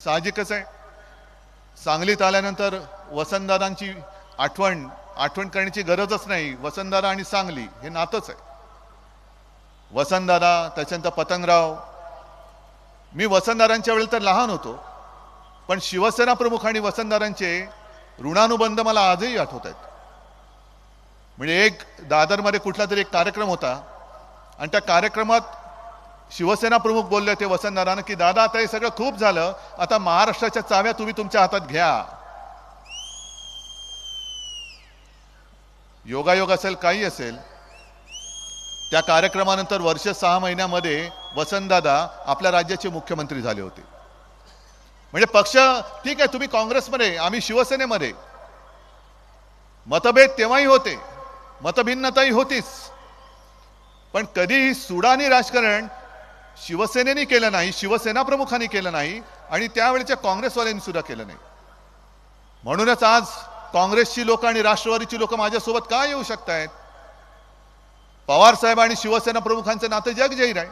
साहजिकच आहे. सांगलीत आल्यानंतर वसंतदादांची आठवण करण्याची गरजच नाही. वसंतदादा आणि सांगली हे नातंच आहे. वसंतदादा, त्याच्यानंतर पतंगराव. मी वसंतदादांच्या वेळेला तर लहान होतो, पण शिवसेना प्रमुख आणि वसंतदादांचे ऋणानुबंध मला आजही आठवत आहेत. म्हणजे एक दादरमध्ये कुठला तरी एक कार्यक्रम होता आणि त्या कार्यक्रमात शिवसेना प्रमुख बोलले होते वसंतदादांना की दादा आता हे सगळं खूप झालं, आता महाराष्ट्राच्या चाव्या तुम्ही तुमच्या हातात घ्या. योगायोग असेल काही असेल, त्या कार्यक्रमानंतर वर्ष 6 महिन्यामध्ये वसंतदादा आपल्या राज्याचे मुख्यमंत्री झाले होते. म्हणजे पक्ष ठीक आहे, तुम्ही काँग्रेसमध्ये, आम्ही शिवसेनेमध्ये. मतभेद तेव्हाही होते, मतभिन्नताही होतीच, पण कधीही सुडानी राजकारण शिवसेनेने केलं नाही, शिवसेना प्रमुखांनी केलं नाही आणि त्यावेळेच्या काँग्रेसवाल्यांनी सुद्धा केलं नाही. म्हणूनच आज काँग्रेसची लोक आणि राष्ट्रवादीची लोक माझ्यासोबत का येऊ शकतायत? पवार साहेब आणि शिवसेना प्रमुखांचं नातं जगजाहीर आहे.